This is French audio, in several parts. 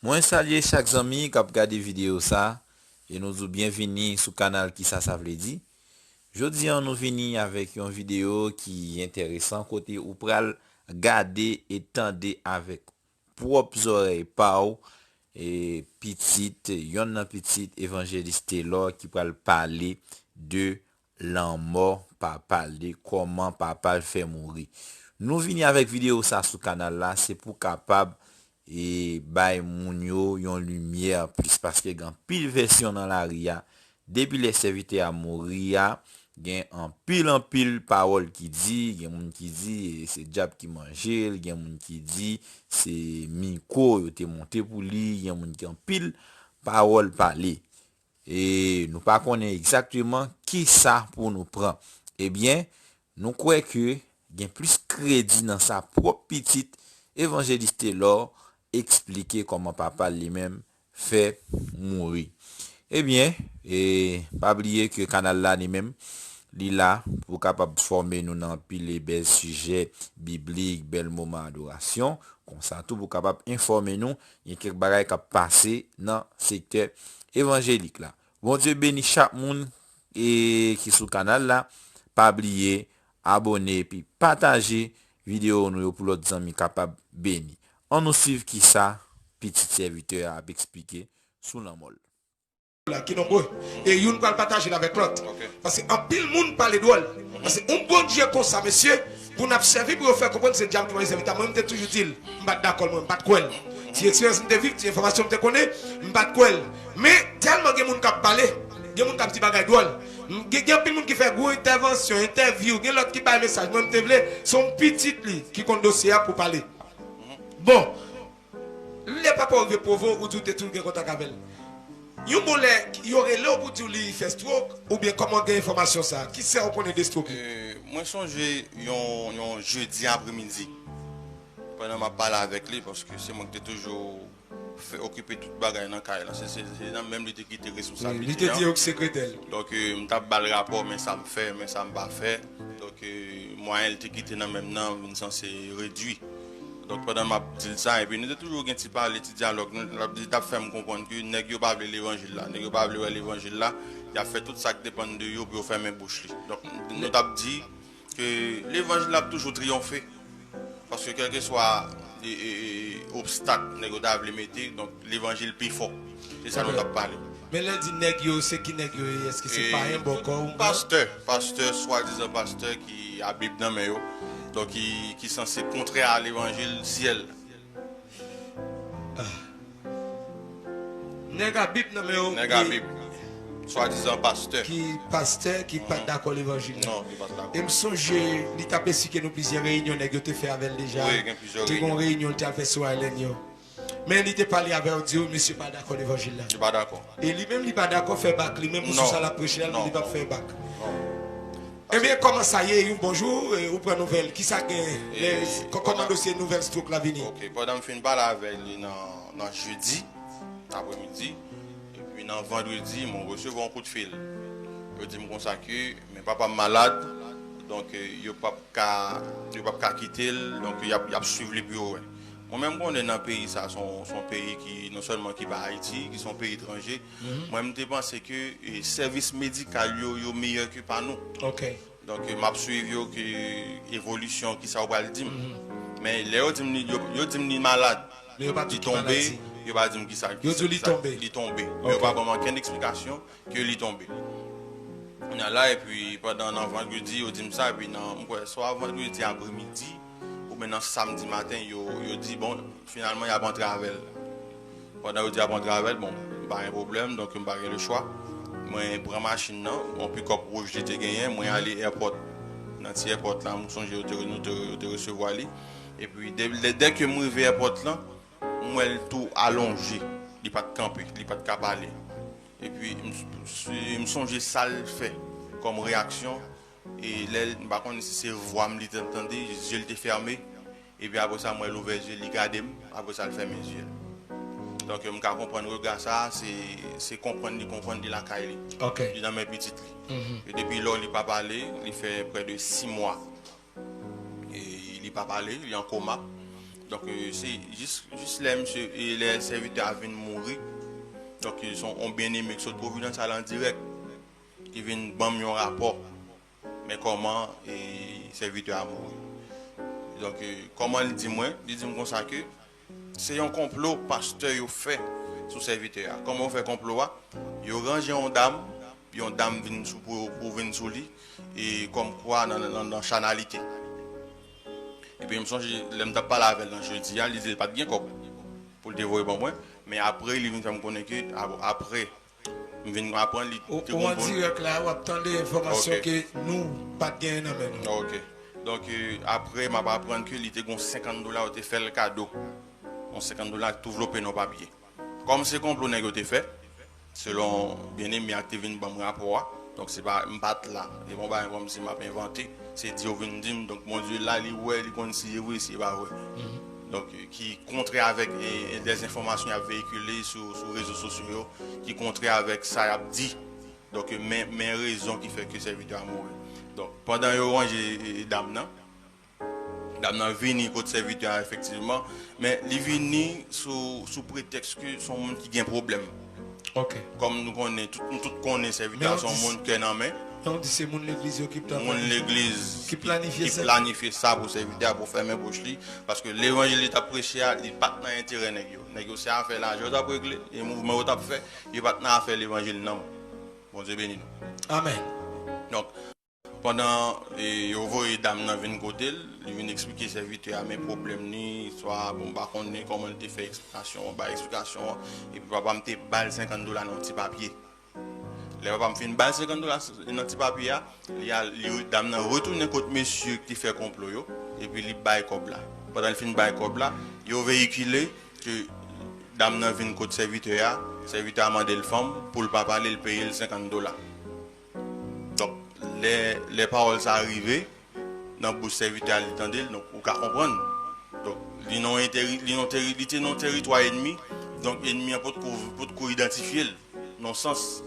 Moi saluer chaque ami qui a regardé vidéo ça et nous vous bienvenue sur le canal qui ça veut dire. Jodi on nous vini avec une vidéo qui est intéressante côté ou pral garder et tendre avec propres oreilles pa et petite yon petite évangéliste là qui pral parler de l'an mort, pas parler comment papa fait mourir. Nous vini avec vidéo ça sur canal là, c'est pour capable et bay moun yo yon lumière plus parce que gan pile version dans la ria depuis les serviteurs à mourir gen en pile parole qui dit gen moun qui dit c'est diable qui mange gen moun qui dit c'est Miko yo te monté pour lui gen moun qui en pile parole parler et nous pas connaît exactement qui ça pour nous prendre. Eh bien nous croyons que gen plus crédit dans sa propre petite évangéliste là expliquer comment papa lui-même fait mourir. Eh bien, pas oublier que canal là lui-même li là pour capable former nous dans pile les belles sujets bibliques, bel moments d'adoration, comme ça tout pour capable informer nous, il y a quelques bagages qui passé dans secteur évangélique là. Bon Dieu bénit chaque monde et qui sur canal là, pas oublier abonner puis partager vidéo nous pour l'autre amis capable béni. On nous suit qui ça, petit serviteur a expliqué sous la molle. Qui n'ont et ils ne parlent partager avec l'autre. Parce qu'en pile monde parle d'oual. Parce que un bon Dieu comme ça, monsieur, pour nous servir pour faire comprendre ce diable qui m'a servir. Moi, je suis toujours dit, je suis d'accord, je suis pas de quoi. Si expérience de vie, si information te connaît, je suis pas de quoi. Mais tellement de monde qui parle, de monde qui dit bagay d'oual. Il y a plein de monde qui fait gros intervention, interview, il y a l'autre qui parle message, moi je te son petit lit qui compte dossier pour parler. Bon, les papas ont pour vous ou tout est tout contact avec. Il y aurait là pour dire qu'il fait stroke ou bien comment gagner information ça. Qui sait on connaît des strokes? Moi songé un jeudi après-midi. Pendant ma parle avec lui parce que c'est moi qui toujours fait occuper toute bagaille dans caille là, c'est même lui qui était responsable. Il était dit au secrétaire. Donc me t'a pas le rapport mais ça me fait mais ça me pas fait. Donc moi elle était quitté dans même temps, une censé réduit. Donc pendant ma dit ça et puis nous avons toujours un petit parler petit dialogue nous t'a fait me comprendre que nèg yo pas l'évangile là nèg yo pas l'évangile là il a fait tout ça qui dépend de yo pour faire mes bouches donc nous t'a dit que l'évangile a toujours triomphé parce que quel que soit obstacle nèg yo t'a mettre donc l'évangile plus fort c'est ça nous t'a parlé. Mais là dit nèg yo c'est qui nèg yo est-ce que c'est pas un bon corps ou pasteur soi-disant pasteur qui a Bible dans main yo. Donc, qui est censé contrer à l'évangile ciel. Nègre Bible, non mais Nègre Bible. Soi-disant pasteur. Qui pas d'accord l'évangile. Non, qui pas d'accord. Et me songe, il t'a pensé que nous plusieurs réunions nègre te fait avec déjà. Oui, il y a plusieurs réunions. Une réunion tu as fait sur Alenio. Mais il t'a parlé avec Dieu, monsieur pas d'accord l'évangile là. Je suis pas d'accord. Et lui-même il pas d'accord faire bac, lui-même pour ça la prêcher, il pas faire bac. Non. Eh bien, comment ça y est, bonjour, ou prend nouvelle, qui ça gagne, comment dossier nouvelle stroke la venir? Ok, pendant que je parle avec lui dans jeudi, après-midi, et puis dans vendredi, je reçu un coup de fil. Je dis me que mais papa malade, donc il ne peut pas quitter, donc il a suivre les bureaux. Moi-même, quand on est dans un pays, ça, son pays qui, non seulement qui va à Haïti, qui sont pays étrangers, moi-même, je pense que les services médicaux sont meilleurs que par nous. Ok. Donc, je suis que l'évolution qui ça va le dire. Mais les autres, ils disent malade. Mais il tombé, il va dire qui ça. Il tombé. Il tombé. Mais il n'y a pas aucune explication que il est tombé. On est là, et puis pendant vendredi, il dit ça, et puis soit vendredi après-midi, maintenant samedi matin yo dit bon finalement il y a bon travail pendant il dit bon travail bon pas un problème donc je pas le choix moi prends machine non on pick up rouge j'étais gagné moi aller airport dans cet airport là moi songe de recevoir lui et puis dès que moi arrivé airport là moi tout allongé il pas de camper il pas de cap aller et puis me songe ça le fait comme réaction. Et là, par contre, si c'est voix, je l'entendais, je l'ai fermé. Et puis après ça, moi, l'ouvert, je l'ai gardé. Après ça, je ferme mes yeux. Donc, je comprends le regard, ça, c'est comprendre la caille. Ok. Dans mes petites lits. Et depuis là, il n'a pas parlé. Il fait près de 6 mois. Et il n'a pas parlé, il est en coma. Donc c'est juste les monsieur et les serviteurs viennent mourir. Donc ils ont bien aimé que ce Providence en direct. Ils viennent bam un rapport. Mais comment et serviteur a mouru. Donc comment il dit moi, il dit comme ça que c'est un complot pasteur yo fait sous serviteur. Comment on fait complot? Yo range une dame, puis une dame vient pour venir sous lui et comme quoi dans chanalité. Et puis, je me sens que je ne parle pas avec lui jeudi, il dit pas bien pour le dévorer pour moi. Mais après, il vient me connaître que après, il vient apprendre. On direct là, on attend des informations que nous pas bien dans nous. Ok. Donc après, je vais apprendre que il était $50 il fait le cadeau. $50 tout développer nos papiers. Comme c'est complot négocié fait, selon bien aimé activé une bonne rapport. Donc c'est pas me battre là. Et mon bain comme si m'a inventé. C'est Dieu vient dire donc mon Dieu là il considère oui c'est pas vrai. Donc qui contraire avec des informations à véhiculer sur les réseaux sociaux qui contraire avec ça a dit. Donc mes raisons qui fait que serviteur a mouru. Donc pendant yo ranger dame nan vini côté serviteur effectivement mais il vini sous prétexte que son monde qui a un problème. OK. Comme nous connaissons tout connaît serviteur son monde qui est en main. On dit c'est l'église qui planifie ça pour serviteur pour fermer bouche li parce que l'évangile est prêché il pas dans intérêt nèg c'est à faire l'argent t'a régler et mouvement t'a fait il pas dans faire l'évangile non. Bon Dieu béni nous. Amen. Donc pendant yo voye dame nan vinn côté il vient expliquer serviteur mes problèmes ni soit bon pas connait comment il te fait explication et puis papa me te balle $50 dans petit papier. Les papa me fait une balle $50 dans petit papier il y a dame nan retourner côté monsieur qui fait complot yo et puis il bail cob là. Pendant il fin bail cob là, yo véhiculé que dame nan vinn côté serviteur a mandé le femme pour le papa aller le payer $50. Donc les paroles sont arrivées dans le serviteur l'entendait donc vous pouvez comprendre donc ils n'ont territoire ennemi donc ennemi pour identifier non sens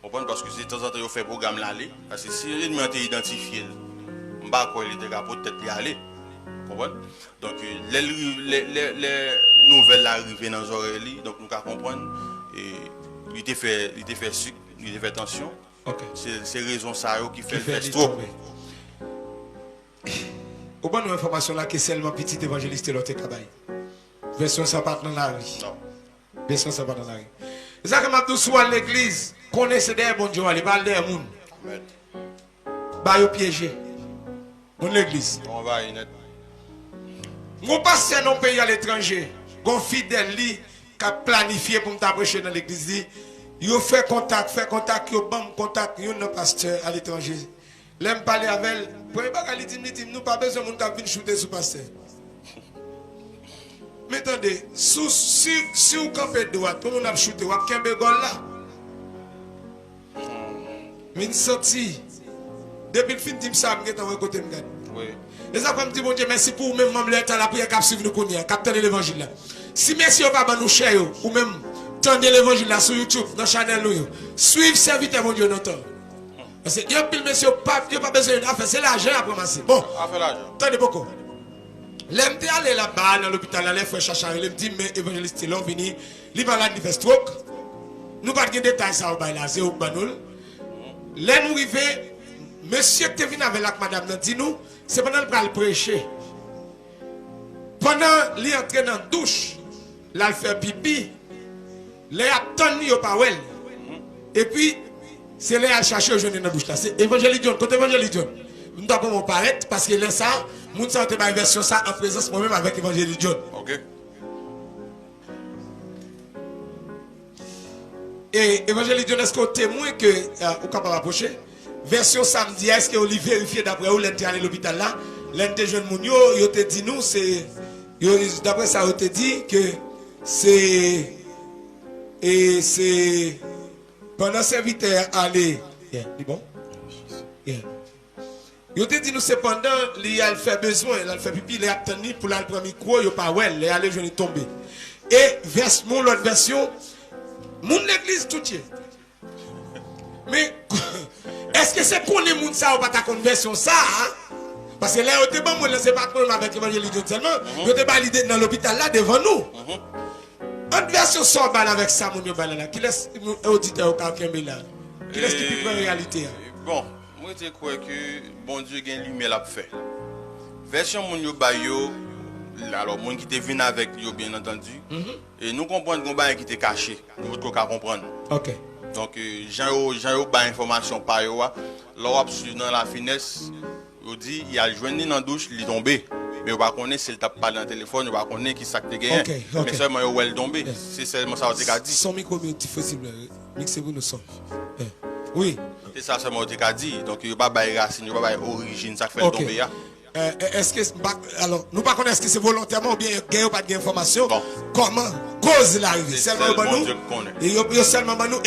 comprendre parce que c'est de temps en temps on fait programme l'aller parce que si l'ennemi a identifié on va quoi il était capable peut-être y aller comprendre donc les nouvelles arrivées dans les oreilles donc nous pouvons comprendre et il était fait sucre il était fait tension. Okay. C'est raison ça qui fait le trop. Au bon information là que seulement petit évangéliste l'autre cabaye. Version ça pas dans la rue. Non. Version ça pas dans la rue. Ça que m'a tout soit l'église, connaissez des bon Dieu, il parle des monde. Amen. Ba yo piégé. Mon l'église. On va y net. Mon pasteur dans pays à l'étranger, gon fidèle li qui a planifié pour m'approcher dans l'église. Yo fait contact, yo bam contact, yo non pasteur à l'étranger. L'aime parler avec elle. Pour pas dit nous pas besoin de monde qui vient shooter sur pasteur. Mais attendez, si vous campez droit, tout le monde a shooté, vous avez kembe gol là. Mais sorti depuis le fin de ça, je suis côté de oui. Et ça comme dit bon Dieu merci pour même membre l'état la prière qui suivre nous connaît, capteur de l'évangile là. Si messieurs pas nous cher ou même tendez l'évangile là sur YouTube, dans la chaîne nous. Suivez serviteur mon Dieu notre. Parce que il y a pile monsieur pas besoin de faire c'est l'argent à ramasser. Bon. À faire l'argent. Attendez beaucoup. L'aime aller là-bas dans l'hôpital là les frères chercher, il me dit mais évangéliste là vini, il malade il fait stroke. Nous pas de détails ça au bail là, c'est au banol. Là nous arrivé monsieur qui vient avec la madame dit nous, c'est pendant le pral prêcher. Pendant il entrer dans la douche, là il fait pipi. Les attendus au Powell. Et puis, c'est les à chercher aujourd'hui dans la douche. C'est Évangélie John. Côté Évangélie John. Nous devons paraître parce que là, ça, nous sommes en version ça en présence moi-même avec Évangélie John. Ok. Et Évangélie John, est-ce qu'on témoin que vous capable approcher? Version samedi, est-ce que vous vérifiez d'après où l'entité à l'hôpital là? L'entité jeune Mounio, il te dit nous, c'est. D'après ça, il te dit que c'est. Et c'est pendant serviteur aller. C'est bon? Yo te dit nous c'est pendant il a fait besoin, il a fait pipi, il a tenu pour la prendre micro, il pas ouais, il aller venir tomber. Et mon l'autre version, mon l'église tout est. Mais est-ce que c'est qu'on est moun ça ou pas ta conversion ça? Parce que là, on était bon, moi, c'est pas problème avec l'évangile seulement. On était validé dans l'hôpital là devant nous. En version sorte avec ça, mon Dieu, là. Qui laisse auditeur au quelqu'un là? Qui laisse qui peut réalité? Bon, moi, je crois que bon Dieu a une lumière à faire. Version mon yo bayo, alors mon qui te venu avec yo bien entendu. Et nous comprenons qu'on va qui était caché. Nous devons comprendre. OK. Donc Jean ba information par yo là dans la finesse, yo dit il a joindre dans douche, il est tombé. Mais on va connaître s'il tape pas dans le téléphone, on va connaître qui ça te gagne. Mais seulement yo elle tombé. C'est seulement ça on t'a dit. Son micro possible. Mixez-vous nous son. Oui. C'est ça seulement on t'a dit. Donc yo pas bail racine, yo pas bail origine ça fait tomber là. Est-ce que alors nous pas connaître est-ce que c'est volontairement ou bien gain ou pas d'information? Bon. Comment cause l'arrivée? Seulement nous. Et yo seulement nous